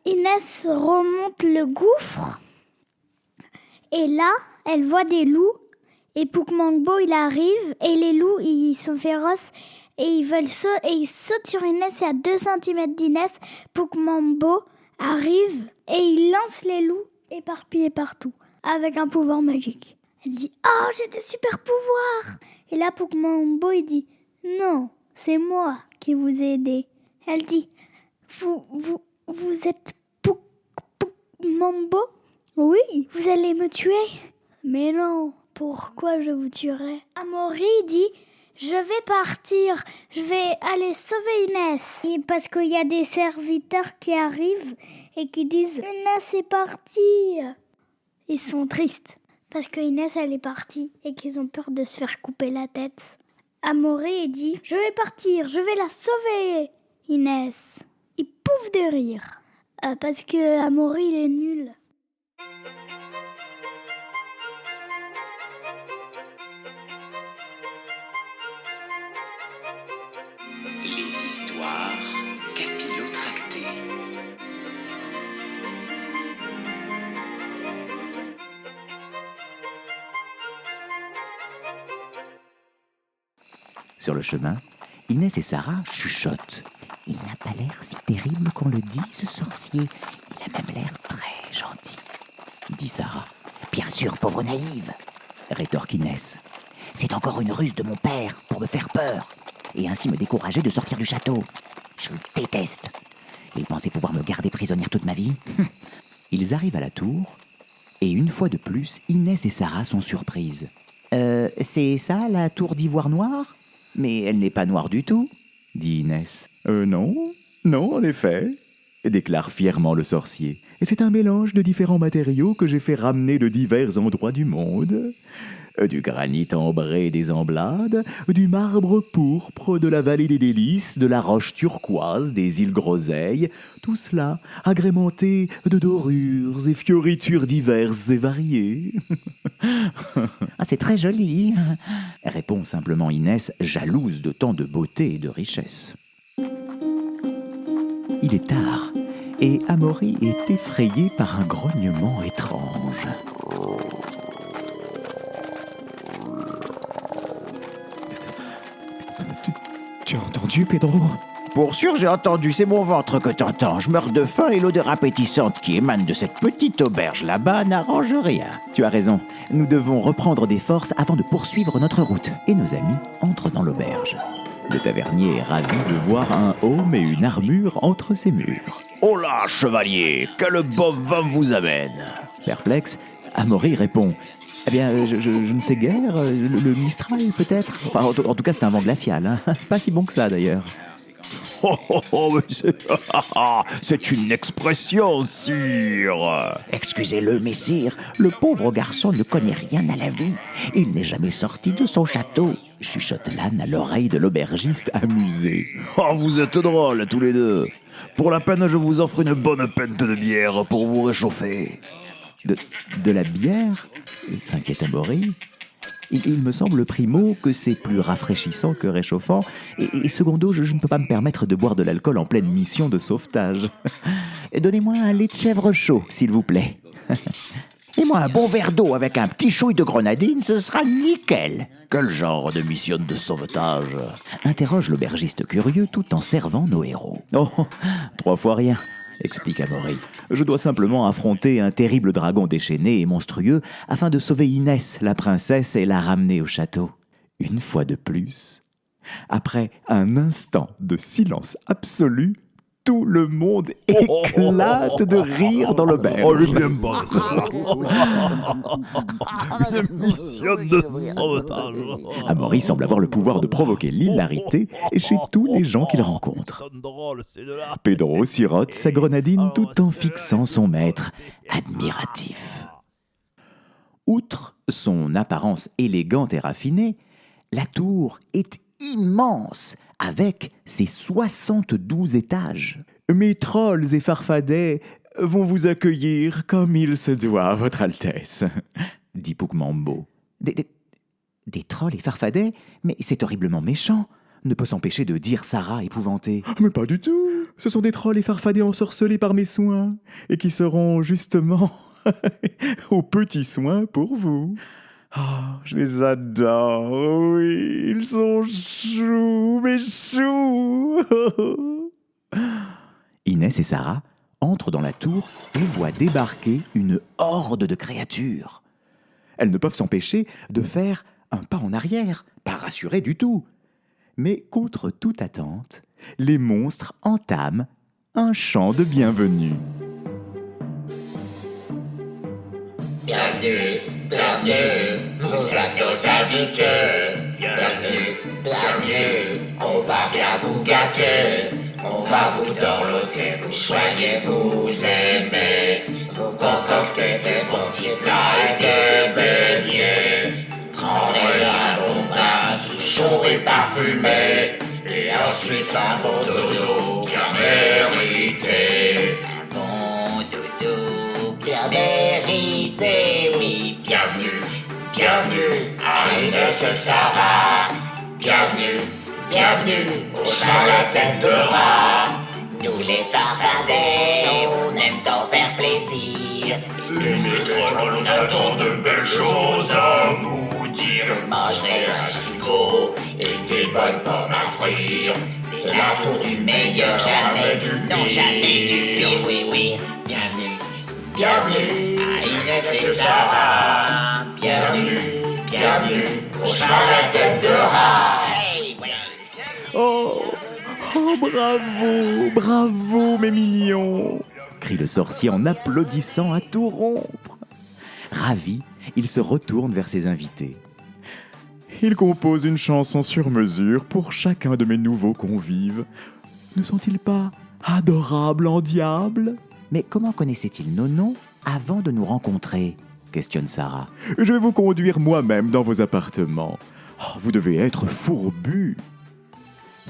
Inès remonte le gouffre et là, elle voit des loups et Poukmangbo, il arrive et les loups, ils sont féroces et ils sautent sur Inès et à 2 cm d'Inès, Poukmangbo arrive et il lance les loups éparpillés partout avec un pouvoir magique. Elle dit « Oh, j'ai des super pouvoirs !» Et là, Poukmangbo, il dit « Non, c'est moi qui vous ai aidé. » Elle dit « Vous êtes Poukmangbo ? Oui, vous allez me tuer ? Mais non, pourquoi je vous tuerais ? Amaury dit « Je vais partir, je vais aller sauver Inès. » Parce qu'il y a des serviteurs qui arrivent et qui disent « Inès est partie !» Ils sont tristes parce que Inès elle est partie et qu'ils ont peur de se faire couper la tête. Amaury dit « Je vais partir, je vais la sauver, Inès. » Il pouffe de rire parce que Amaury il est nul. Les histoires capillotractées. Sur le chemin, Inès et Sarah chuchotent. « Il n'a pas l'air si terrible qu'on le dit, ce sorcier. Il a même l'air très gentil, » dit Sarah. « Bien sûr, pauvre naïve, » rétorque Inès. « C'est encore une ruse de mon père pour me faire peur et ainsi me décourager de sortir du château. Je le déteste. Il pensait pouvoir me garder prisonnière toute ma vie. » Ils arrivent à la tour et une fois de plus, Inès et Sarah sont surprises. « C'est ça, la tour d'ivoire noire ? Mais elle n'est pas noire du tout, » dit Inès. Non, en effet, » déclare fièrement le sorcier. « Et c'est un mélange de différents matériaux que j'ai fait ramener de divers endroits du monde. Du granit ambré des Emblades, du marbre pourpre de la vallée des Délices, de la roche turquoise des îles Groseilles, tout cela agrémenté de dorures et fioritures diverses et variées. » « Ah, c'est très joli, » répond simplement Inès, jalouse de tant de beauté et de richesse. Il est tard, et Amaury est effrayé par un grognement étrange. Tu as entendu, Pedro ? Pour sûr, j'ai entendu, c'est mon ventre que t'entends. Je meurs de faim et l'odeur appétissante qui émane de cette petite auberge là-bas n'arrange rien. Tu as raison, nous devons reprendre des forces avant de poursuivre notre route. Et nos amis entrent dans l'auberge. Le tavernier est ravi de voir un aume et une armure entre ses murs. « Oh là, chevalier, quel bon vin vous amène !» Perplexe, Amaury répond « Eh bien, je ne sais guère, le Mistral peut-être. Enfin, en tout cas, c'est un vent glacial, hein. Pas si bon que ça d'ailleurs. » C'est une expression, sire. Excusez-le, messire, le pauvre garçon ne connaît rien à la vie. Il n'est jamais sorti de son château, chuchote l'âne à l'oreille de l'aubergiste amusé. Oh, vous êtes drôles tous les deux. Pour la peine, je vous offre une bonne pinte de bière pour vous réchauffer. De la bière ? S'inquiète Amaury. Il me semble, primo, que c'est plus rafraîchissant que réchauffant, et secondo, je ne peux pas me permettre de boire de l'alcool en pleine mission de sauvetage. Donnez-moi un lait de chèvre chaud, s'il vous plaît. Et moi, un bon verre d'eau avec un petit chouille de grenadine, ce sera nickel. Quel genre de mission de sauvetage ? Interroge l'aubergiste curieux tout en servant nos héros. Oh, 3 fois rien, explique Amaury. Je dois simplement affronter un terrible dragon déchaîné et monstrueux afin de sauver Inès, la princesse, et la ramener au château. Une fois de plus, après un instant de silence absolu, tout le monde éclate de rire dans l'auberge. Oh, je n'aime pas ça. Une mission de sauvetage. Amaury semble avoir le pouvoir de provoquer l'hilarité chez tous les gens qu'il rencontre. Pedro sirote sa grenadine tout en fixant son maître, admiratif. Outre son apparence élégante et raffinée, la tour est immense, avec ses 72 étages. Mes trolls et farfadets vont vous accueillir comme il se doit, votre Altesse, dit Poukmangbo. Des trolls et farfadets ? Mais c'est horriblement méchant, ne peut s'empêcher de dire Sarah épouvantée. Mais pas du tout. ce sont des trolls effarfadés ensorcelés par mes soins, et qui seront justement aux petits soins pour vous. Ah, je les adore, oui, ils sont choux, mais choux. Inès et Sarah entrent dans la tour et voient débarquer une horde de créatures. Elles ne peuvent s'empêcher de faire un pas en arrière, pas rassurées du tout. Mais contre toute attente, les monstres entament un chant de bienvenue. Bienvenue, bienvenue, vous êtes nos invités. Bienvenue, bienvenue, on va bien vous gâter. On va vous dorloter, vous soigner, vous aimer. Vous concocter des bons petits plats et des beignets. Prendrez un bon bain tout chaud et parfumé. Et ensuite un bon dodo bien mérité. Un bon dodo bien mérité, oui. Bienvenue, bienvenue à Inès et Sarah. Bienvenue, bienvenue au chat à la tête de rat. Nous les farfadets, on aime t'en faire plaisir. Les métropoles, on attend de belles choses à vous dire. Vous mangerez un gigot et des bonnes pommes à frire. C'est la tour du meilleur, jamais du pire. Non, jamais du pire, oui, oui. Bienvenue, bienvenue à Inès et Sarah. Bienvenue, bienvenue au chat à la tête de rat. Hey, ouais. Oh, oh, bravo, bravo, mes mignons, Crie le sorcier en applaudissant à tout rompre. Ravi, il se retourne vers ses invités. Il compose une chanson sur mesure pour chacun de mes nouveaux convives. Ne sont-ils pas adorables en diable? Mais comment connaissait-il nos noms avant de nous rencontrer? Questionne Sarah. Je vais vous conduire moi-même dans vos appartements. Oh, vous devez être fourbus.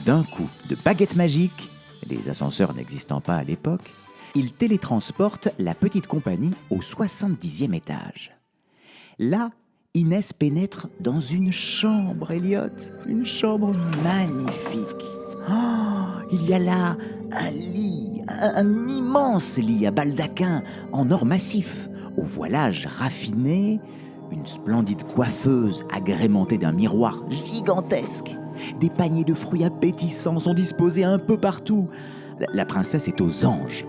D'un coup de baguette magique, les ascenseurs n'existant pas à l'époque, il télétransporte la petite compagnie au 70e étage. Là, Inès pénètre dans une chambre, Elliot, une chambre magnifique. Oh, il y a là un lit, un immense lit à baldaquin en or massif, au voilage raffiné, une splendide coiffeuse agrémentée d'un miroir gigantesque. Des paniers de fruits appétissants sont disposés un peu partout. La princesse est aux anges.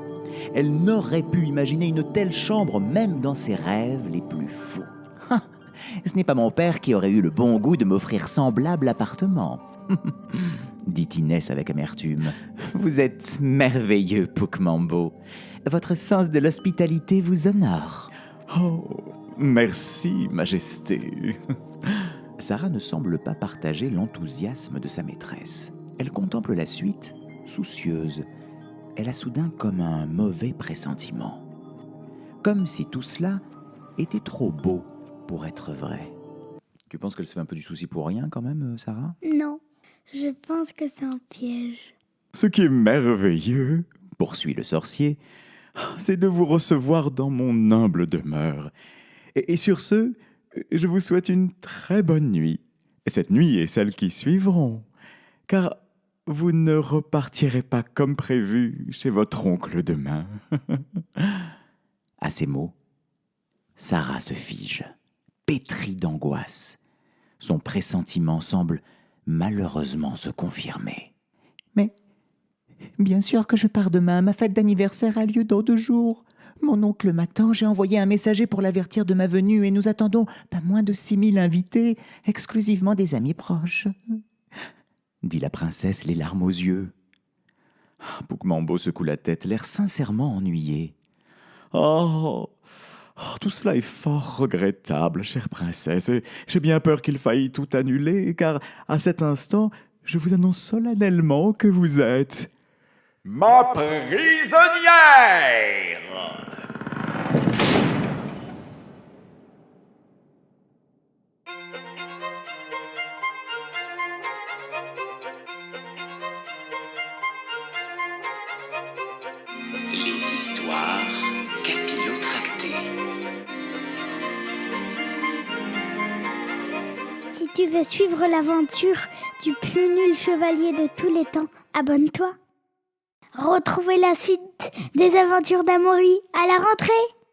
Elle n'aurait pu imaginer une telle chambre même dans ses rêves les plus fous. Ce n'est pas mon père qui aurait eu le bon goût de m'offrir semblable appartement, dit Inès avec amertume. Vous êtes merveilleux, Puck Mambo. Votre sens de l'hospitalité vous honore. Oh, merci, Majesté. Sarah ne semble pas partager l'enthousiasme de sa maîtresse. Elle contemple la suite, soucieuse. Elle a soudain comme un mauvais pressentiment. Comme si tout cela était trop beau pour être vrai. Tu penses qu'elle se fait un peu du souci pour rien quand même, Sarah? Non, je pense que c'est un piège. Ce qui est merveilleux, Poursuit le sorcier. c'est de vous recevoir dans mon humble demeure. Et sur ce, je vous souhaite une très bonne nuit. Cette nuit et celles qui suivront. Car vous ne repartirez pas comme prévu chez votre oncle demain. À ces mots, Sarah se fige, pétrie d'angoisse. Son pressentiment semble malheureusement se confirmer. Mais, bien sûr que je pars demain. Ma fête d'anniversaire a lieu dans 2 jours. Mon oncle m'attend. J'ai envoyé un messager pour l'avertir de ma venue et nous attendons pas moins de 6000 invités, exclusivement des amis proches. Dit la princesse, les larmes aux yeux. Puck Mambo secoue la tête, L'air sincèrement ennuyé. Oh, tout cela est fort regrettable, chère princesse, et j'ai bien peur qu'il faille tout annuler, car à cet instant, je vous annonce solennellement que vous êtes Ma prisonnière! Les histoires capillotractées. Si tu veux suivre l'aventure du plus nul chevalier de tous les temps, abonne-toi. Retrouvez la suite des aventures d'Amaury à la rentrée.